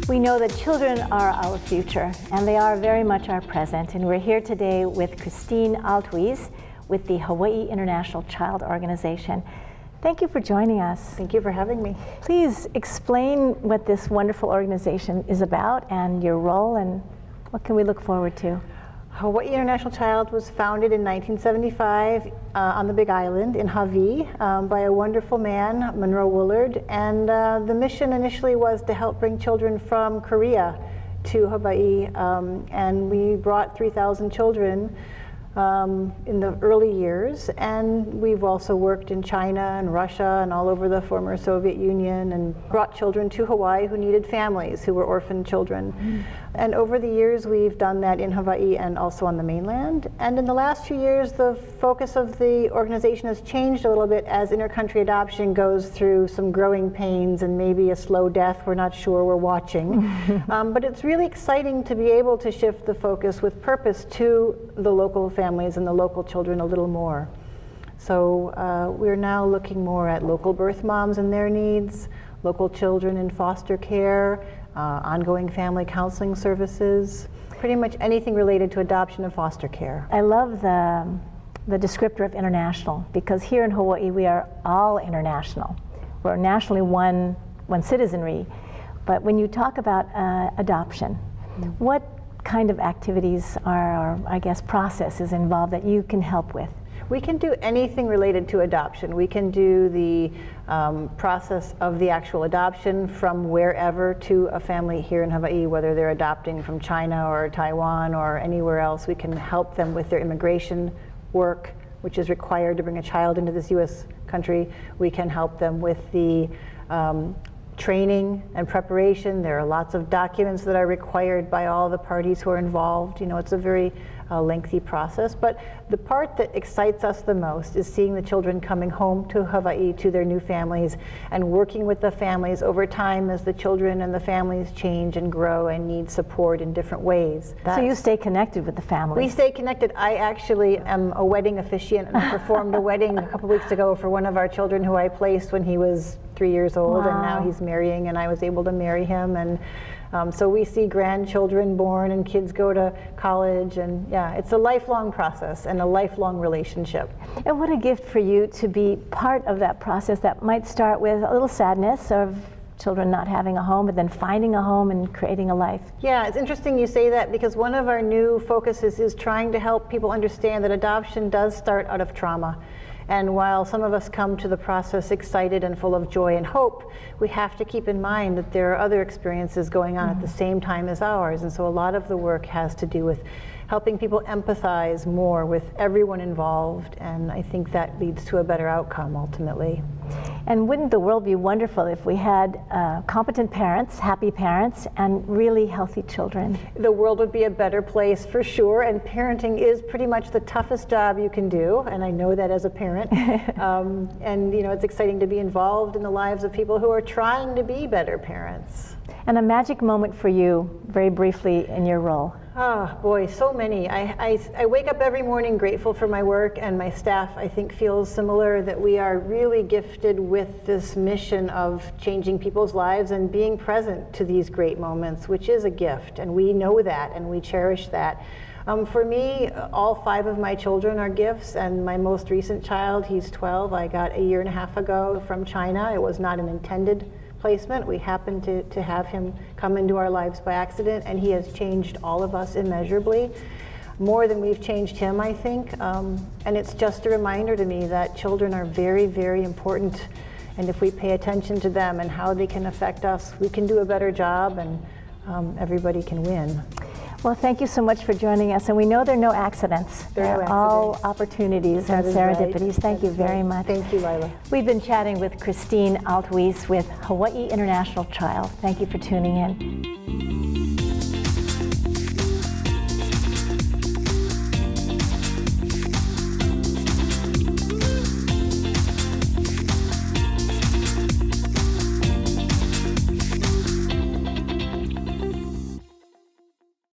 We know that children are our future, and they are very much our present. And we're here today with Kristine Altwies with the Hawaiʻi International Child Organization. Thank you for joining us. Thank you for having me. Please explain what this wonderful organization is about and your role, and what can we look forward to? Hawaiʻi International Child was founded in 1975 on the Big Island in Hawaii by a wonderful man, Monroe Woolard, and the mission initially was to help bring children from Korea to Hawaii, and we brought 3,000 children in the early years, and we've also worked in China and Russia and all over the former Soviet Union and brought children to Hawaii who needed families, who were orphan children. Mm-hmm. And over the years we've done that in Hawaii and also on the mainland. And in the last few years the focus of the organization has changed a little bit as intercountry adoption goes through some growing pains and maybe a slow death. We're not sure, we're watching. But it's really exciting to be able to shift the focus with purpose to the local families and the local children a little more. So we're now looking more at local birth moms and their needs, local children in foster care, ongoing family counseling services, pretty much anything related to adoption and foster care. I love the descriptor of international, because here in Hawaii we are all international. We're nationally one citizenry, but when you talk about adoption, what kind of activities or I guess processes involved that you can help with? We can do anything related to adoption. We can do the process of the actual adoption from wherever to a family here in Hawaii, whether they're adopting from China or Taiwan or anywhere else. We can help them with their immigration work, which is required to bring a child into this U.S. country. We can help them with the training and preparation. There are lots of documents that are required by all the parties who are involved. You know, it's a very lengthy process, but the part that excites us the most is seeing the children coming home to Hawaii to their new families and working with the families over time as the children and the families change and grow and need support in different ways. So you stay connected with the families? We stay connected. I actually am a wedding officiant, and I performed a wedding a couple weeks ago for one of our children who I placed when he was 3 years old. Wow. And now he's marrying, and I was able to marry him. And so we see grandchildren born and kids go to college, and yeah, it's a lifelong process and a lifelong relationship. And what a gift for you to be part of that process that might start with a little sadness of children not having a home, but then finding a home and creating a life. Yeah, it's interesting you say that, because one of our new focuses is trying to help people understand that adoption does start out of trauma. And while some of us come to the process excited and full of joy and hope, we have to keep in mind that there are other experiences going on at the same time as ours. And so a lot of the work has to do with helping people empathize more with everyone involved, and I think that leads to a better outcome ultimately. And wouldn't the world be wonderful if we had competent parents, happy parents, and really healthy children? The world would be a better place for sure, and parenting is pretty much the toughest job you can do, and I know that as a parent. And you know, it's exciting to be involved in the lives of people who are trying to be better parents. And a magic moment for you, very briefly, in your role? Oh boy, so many. I wake up every morning grateful for my work, and my staff, I think, feels similar, that we are really gifted with this mission of changing people's lives and being present to these great moments, which is a gift, and we know that and we cherish that. For me, all 5 of my children are gifts, and my most recent child, he's 12, I got a year and a half ago from China. It was not an intended placement. We happened to have him come into our lives by accident, and he has changed all of us immeasurably, more than we've changed him, I think. And it's just a reminder to me that children are very, very important, and if we pay attention to them and how they can affect us, we can do a better job, and everybody can win. Well, thank you so much for joining us, and we know there are no accidents. There are all opportunities and serendipities. Thank you very much. Thank you, Lila. We've been chatting with Kristine Altwies with Hawaiʻi International Child. Thank you for tuning in.